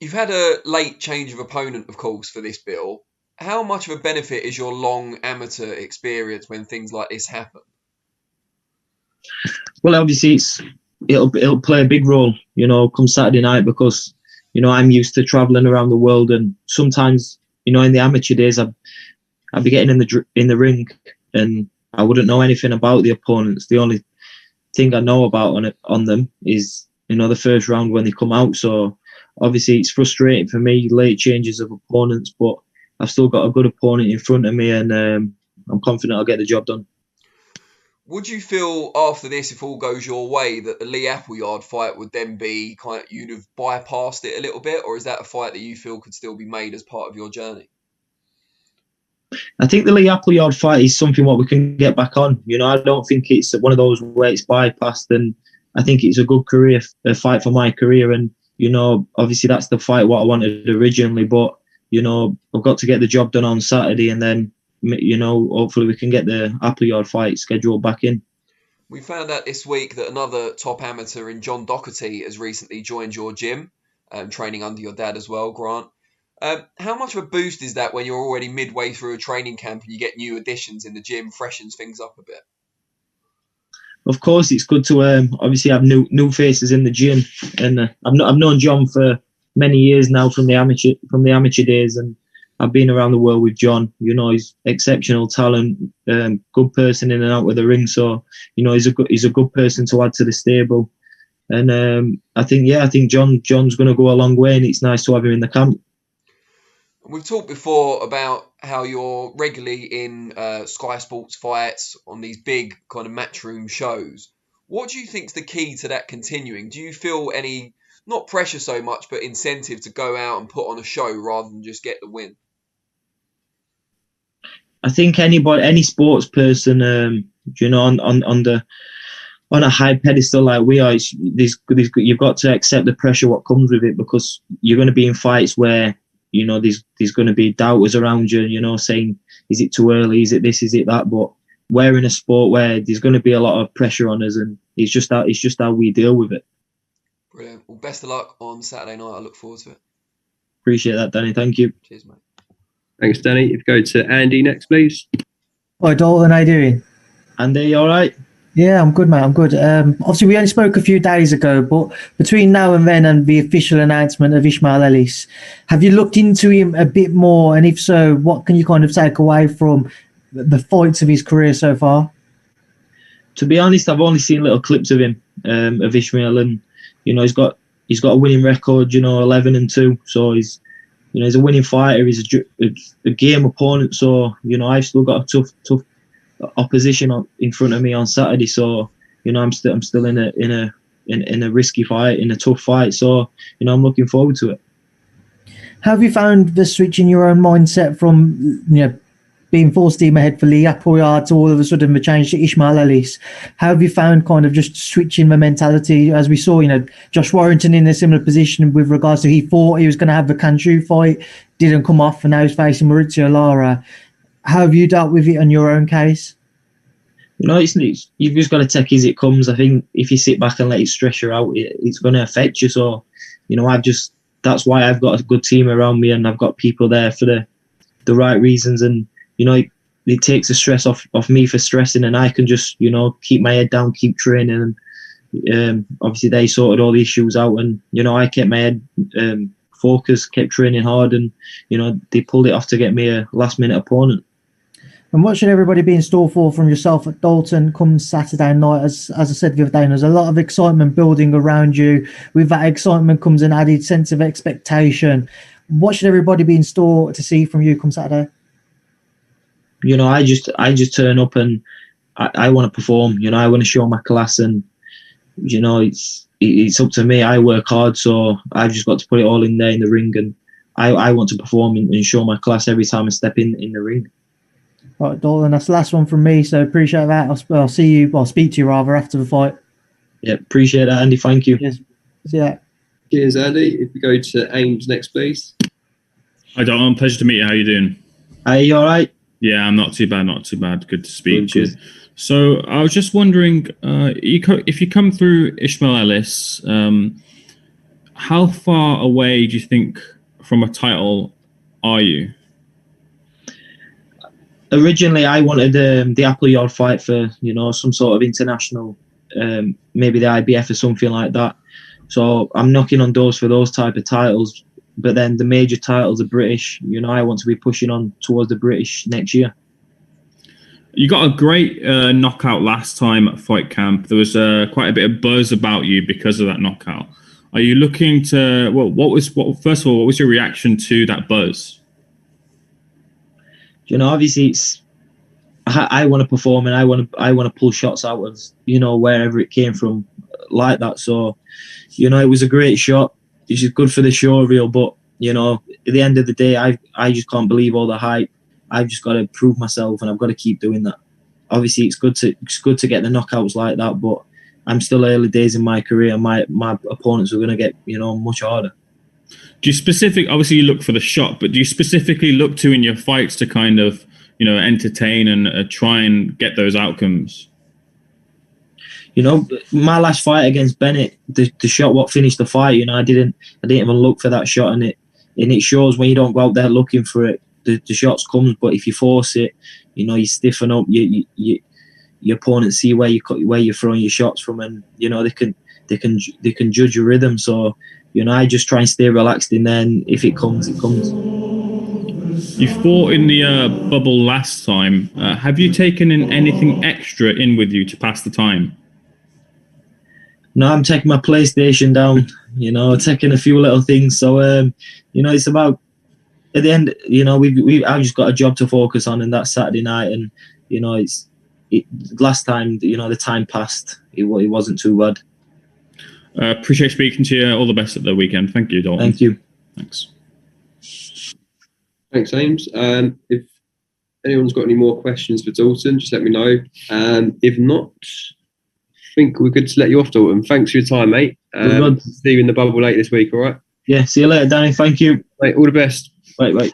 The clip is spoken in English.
You've had a late change of opponent, of course, for this bill. How much of a benefit is your long amateur experience when things like this happen? Well, obviously, it'll play a big role, come Saturday night, because, I'm used to traveling around the world, and sometimes, in the amateur days, I'd be getting in the ring, and I wouldn't know anything about the opponents. The only thing I know about on them is, the first round when they come out. So obviously, it's frustrating for me, late changes of opponents, but I've still got a good opponent in front of me, and I'm confident I'll get the job done. Would you feel after this, if all goes your way, that the Lee Appleyard fight would then be you'd have bypassed it a little bit, or is that a fight that you feel could still be made as part of your journey? I think the Lee Appleyard fight is something what we can get back on. I don't think it's one of those where it's bypassed, and I think it's a good fight for my career. And obviously that's the fight what I wanted originally, but I've got to get the job done on Saturday, and then hopefully we can get the Appleyard fight scheduled back in. We found out this week that another top amateur in John Doherty has recently joined your gym, training under your dad as well, Grant. How much of a boost is that when you're already midway through a training camp and you get new additions in the gym, freshens things up a bit? Of course, it's good to obviously have new faces in the gym, and I've known John for many years now from the amateur days, and I've been around the world with John. He's exceptional talent, good person in and out of the ring. So he's a good person to add to the stable, and I think John's going to go a long way, and it's nice to have him in the camp. We've talked before about how you're regularly in Sky Sports fights on these big kind of matchroom shows. What do you think's the key to that continuing? Do you feel any, not pressure so much, but incentive to go out and put on a show rather than just get the win? I think any sports person, on a high pedestal like we are, you've got to accept the pressure what comes with it, because you're going to be in fights where there's going to be doubters around you, saying, is it too early? Is it this? Is it that? But we're in a sport where there's going to be a lot of pressure on us, and it's just how we deal with it. Brilliant. Well, best of luck on Saturday night. I look forward to it. Appreciate that, Danny. Thank you. Cheers, mate. Thanks, Danny. If you go to Andy next, please. Hi, Dalton. How you doing? Andy, you all right? Yeah, I'm good, mate. I'm good. Obviously, we only spoke a few days ago, but between now and then and the official announcement of Ishmael Ellis, have you looked into him a bit more? And if so, what can you kind of take away from the fights of his career so far? To be honest, I've only seen little clips of him, of Ishmael, and he's got a winning record, 11-2. So he's a winning fighter. He's a game opponent. So I've still got a tough opposition in front of me on Saturday, so I'm still in a risky fight, in a tough fight, so I'm looking forward to it. Have you found the switch in your own mindset from being full steam ahead for Lee Appleyard to all of a sudden the change to Ishmael Ellis? How have you found kind of just switching the mentality, as we saw Josh Warrington in a similar position with regards to, he thought he was going to have the Kanchu fight, didn't come off, and now he's facing Maurizio Lara. How have you dealt with it in your own case? You've just got to take it as it comes. I think if you sit back and let it stress you out, it's going to affect you. So, that's why I've got a good team around me, and I've got people there for the right reasons. And, it takes the stress off me for stressing, and I can just, keep my head down, keep training. And obviously they sorted all the issues out, and, I kept my head focused, kept training hard, and, they pulled it off to get me a last-minute opponent. And what should everybody be in store for from yourself at Dalton come Saturday night? As I said the other day, there's a lot of excitement building around you. With that excitement comes an added sense of expectation. What should everybody be in store to see from you come Saturday? I just turn up, and I want to perform. I want to show my class, and it's up to me. I work hard, so I've just got to put it all in there in the ring, and I want to perform and show my class every time I step in the ring. Right, Dalton, that's the last one from me, so appreciate that. I'll speak to you rather after the fight. Yeah, appreciate that, Andy. Thank you. Cheers. See ya. Cheers, Andy. If we go to Ames next, please. Hi, Dalton. Pleasure to meet you. How are you doing? Are you all right? Yeah, I'm not too bad. Good to speak to you. So I was just wondering, if you come through Ishmael Ellis, how far away do you think from a title are you? Originally, I wanted the Appleyard fight for, some sort of international, maybe the IBF or something like that. So I'm knocking on doors for those type of titles. But then the major titles are British. I want to be pushing on towards the British next year. You got a great knockout last time at Fight Camp. There was quite a bit of buzz about you because of that knockout. Are you looking to? Well, first of all, what was your reaction to that buzz? Obviously, I want to perform and I want to pull shots out of wherever it came from, like that. So, it was a great shot. It's just good for the show reel, but at the end of the day, I just can't believe all the hype. I've just got to prove myself, and I've got to keep doing that. Obviously, it's good to get the knockouts like that, but I'm still early days in my career. My opponents are going to get much harder. Do you obviously you look for the shot, but do you specifically look to in your fights to kind of entertain and try and get those outcomes? My last fight against Bennett, the shot what finished the fight, I didn't even look for that shot, and it shows when you don't go out there looking for it, the shots comes. But if you force it, you stiffen up, your opponents see where you're throwing your shots from, and they can judge your rhythm. So I just try and stay relaxed in there, and if it comes, it comes. You fought in the bubble last time. Have you taken in anything extra in with you to pass the time? No, I'm taking my PlayStation down, taking a few little things. So, it's about, at the end, I've just got a job to focus on, and that's Saturday night. And, last time, the time passed. It wasn't too bad. Appreciate speaking to you. All the best at the weekend. Thank you, Dalton. Thank you. Thanks. Thanks, James. If anyone's got any more questions for Dalton, just let me know. If not, I think we're good to let you off, Dalton. Thanks for your time, mate. See you in the bubble later this week, all right? Yeah, see you later, Danny. Thank you. Mate, all the best. Bye.